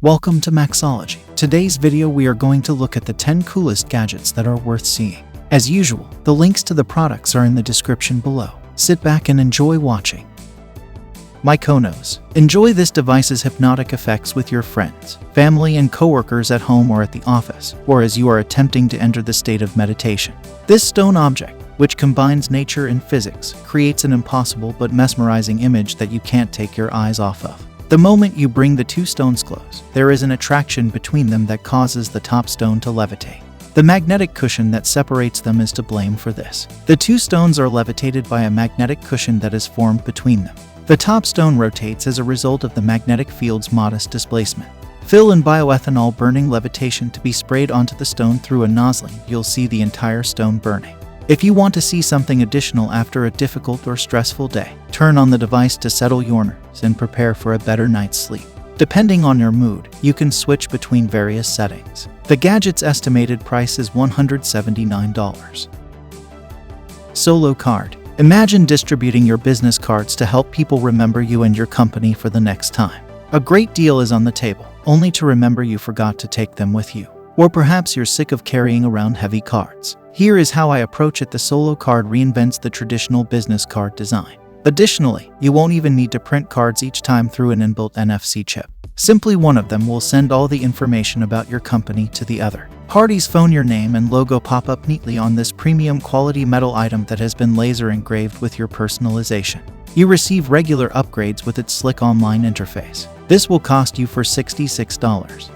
Welcome to Maexology. Today's video we are going to look at the 10 coolest gadgets that are worth seeing. As usual, the links to the products are in the description below. Sit back and enjoy watching. Myconos. Enjoy this device's hypnotic effects with your friends, family and coworkers at home or at the office, or as you are attempting to enter the state of meditation. This stone object, which combines nature and physics, creates an impossible but mesmerizing image that you can't take your eyes off of. The moment you bring the two stones close, there is an attraction between them that causes the top stone to levitate. The magnetic cushion that separates them is to blame for this. The two stones are levitated by a magnetic cushion that is formed between them. The top stone rotates as a result of the magnetic field's modest displacement. Fill in bioethanol burning levitation to be sprayed onto the stone through a nozzling. You'll see the entire stone burning. If you want to see something additional after a difficult or stressful day, turn on the device to settle your nerves and prepare for a better night's sleep. Depending on your mood, you can switch between various settings. The gadget's estimated price is $179. Solo card. Imagine distributing your business cards to help people remember you and your company for the next time. A great deal is on the table, only to remember you forgot to take them with you. Or perhaps you're sick of carrying around heavy cards. Here is how I approach it. The solo card reinvents the traditional business card design. Additionally, you won't even need to print cards each time through an inbuilt NFC chip. Simply one of them will send all the information about your company to the other party's phone. Your name and logo pop up neatly on this premium quality metal item that has been laser engraved with your personalization. You receive regular upgrades with its slick online interface. This will cost you for $66.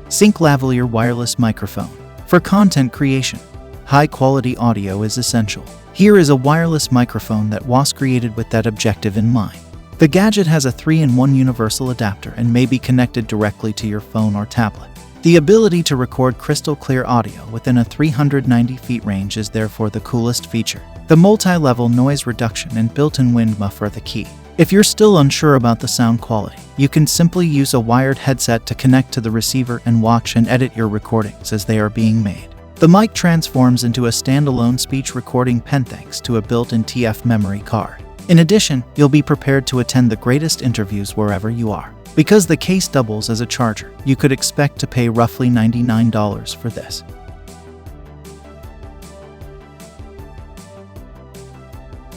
Singke Lavalier wireless microphone. For content creation, high-quality audio is essential. Here is a wireless microphone that was created with that objective in mind. The gadget has a 3-in-1 universal adapter and may be connected directly to your phone or tablet. The ability to record crystal-clear audio within a 390 feet range is therefore the coolest feature. The multi-level noise reduction and built-in wind muff are the key. If you're still unsure about the sound quality, you can simply use a wired headset to connect to the receiver and watch and edit your recordings as they are being made. The mic transforms into a standalone speech recording pen thanks to a built-in TF memory card. In addition, you'll be prepared to attend the greatest interviews wherever you are. Because the case doubles as a charger, you could expect to pay roughly $99 for this.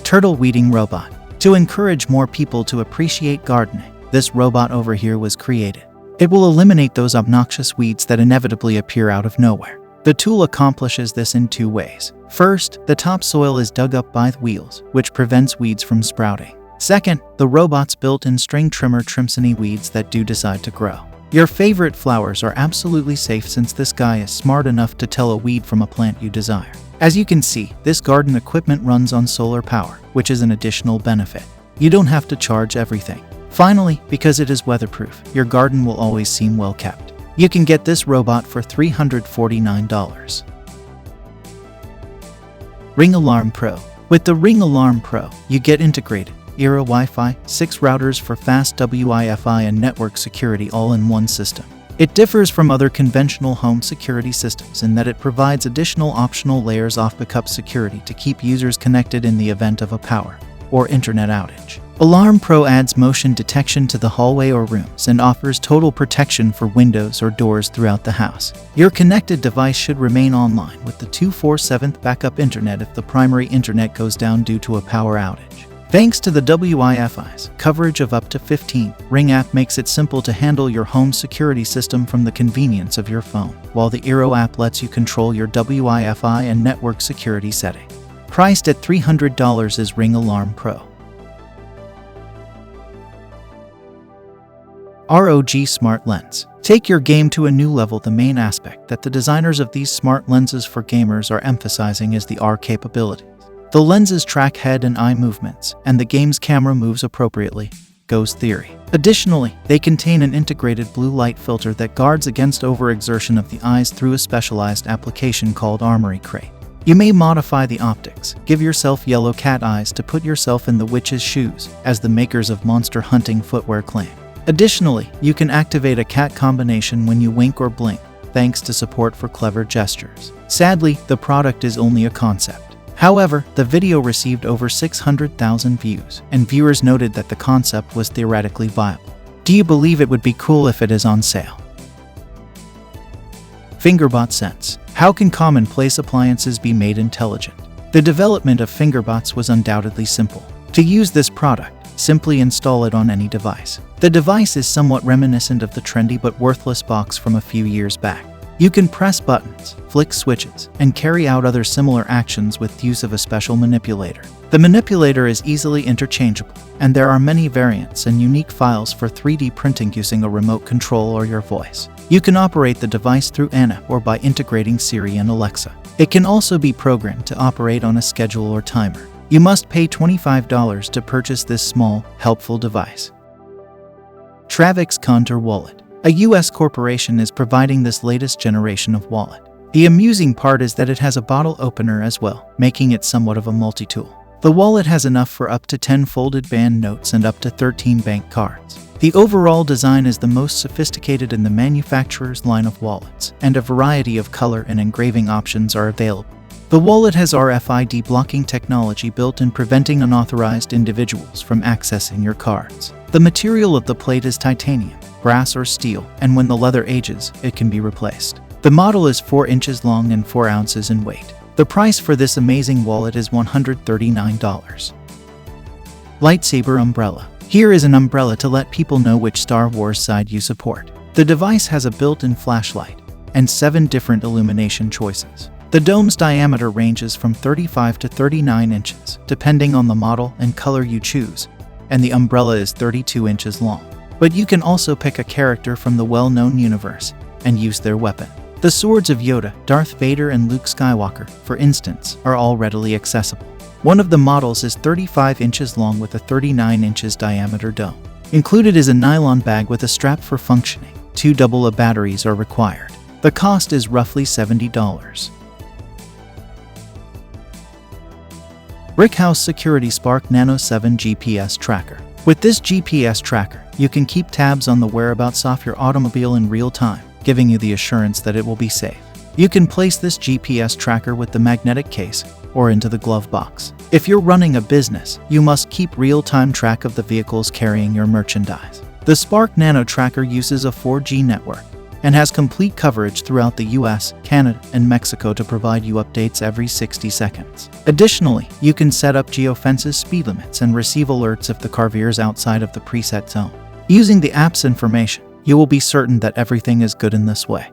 Tertill weeding robot. To encourage more people to appreciate gardening, this robot over here was created. It will eliminate those obnoxious weeds that inevitably appear out of nowhere. The tool accomplishes this in two ways. First, the topsoil is dug up by the wheels, which prevents weeds from sprouting. Second, the robot's built-in string trimmer trims any weeds that do decide to grow. Your favorite flowers are absolutely safe since this guy is smart enough to tell a weed from a plant you desire. As you can see, this garden equipment runs on solar power, which is an additional benefit. You don't have to charge everything. Finally, because it is weatherproof, your garden will always seem well kept. You can get this robot for $349. Ring Alarm Pro. With the Ring Alarm Pro, you get integrated Era Wi-Fi, 6 routers for fast Wi-Fi and network security all in one system. It differs from other conventional home security systems in that it provides additional optional layers of backup security to keep users connected in the event of a power or internet outage. Alarm Pro adds motion detection to the hallway or rooms and offers total protection for windows or doors throughout the house. Your connected device should remain online with the 24/7 backup internet if the primary internet goes down due to a power outage. Thanks to the Wi-Fi's coverage of up to 15, Ring app makes it simple to handle your home security system from the convenience of your phone, while the Eero app lets you control your Wi-Fi and network security setting. Priced at $300 is Ring Alarm Pro. ROG Smart Lens. Take your game to a new level. The main aspect that the designers of these smart lenses for gamers are emphasizing is the R capability. The lenses track head and eye movements, and the game's camera moves appropriately. Goes theory. Additionally, they contain an integrated blue light filter that guards against overexertion of the eyes through a specialized application called Armory Crate. You may modify the optics. Give yourself yellow cat eyes to put yourself in the witch's shoes, as the makers of monster hunting footwear claim. Additionally, you can activate a cat combination when you wink or blink, thanks to support for clever gestures. Sadly, the product is only a concept. However, the video received over 600,000 views, and viewers noted that the concept was theoretically viable. Do you believe it would be cool if it is on sale? Fingerbot Sense. How can commonplace appliances be made intelligent? The development of Fingerbots was undoubtedly simple. To use this product, simply install it on any device. The device is somewhat reminiscent of the trendy but worthless box from a few years back. You can press buttons, flick switches, and carry out other similar actions with use of a special manipulator. The manipulator is easily interchangeable, and there are many variants and unique files for 3D printing using a remote control or your voice. You can operate the device through an app or by integrating Siri and Alexa. It can also be programmed to operate on a schedule or timer. You must pay $25 to purchase this small, helpful device. Trayvax Contour Wallet. A US corporation is providing this latest generation of wallet. The amusing part is that it has a bottle opener as well, making it somewhat of a multi-tool. The wallet has enough for up to 10 folded band notes and up to 13 bank cards. The overall design is the most sophisticated in the manufacturer's line of wallets, and a variety of color and engraving options are available. The wallet has RFID blocking technology built in, preventing unauthorized individuals from accessing your cards. The material of the plate is titanium, brass or steel, and when the leather ages, it can be replaced. The model is 4 inches long and 4 ounces in weight. The price for this amazing wallet is $139. Lightsaber Umbrella. Here is an umbrella to let people know which Star Wars side you support. The device has a built-in flashlight and 7 different illumination choices. The dome's diameter ranges from 35 to 39 inches, depending on the model and color you choose, and the umbrella is 32 inches long. But you can also pick a character from the well-known universe and use their weapon. The swords of Yoda, Darth Vader, and Luke Skywalker, for instance, are all readily accessible. One of the models is 35 inches long with a 39 inches diameter dome. Included is a nylon bag with a strap for functioning. 2 double-A batteries are required. The cost is roughly $70. Brickhouse Security Spark Nano 7 GPS Tracker. With this GPS tracker, you can keep tabs on the whereabouts of your automobile in real time, giving you the assurance that it will be safe. You can place this GPS tracker with the magnetic case or into the glove box. If you're running a business, you must keep real-time track of the vehicles carrying your merchandise. The Spark Nano Tracker uses a 4G network and has complete coverage throughout the US, Canada, and Mexico to provide you updates every 60 seconds. Additionally, you can set up geofences, speed limits, and receive alerts if the car veers outside of the preset zone. Using the app's information, you will be certain that everything is good in this way.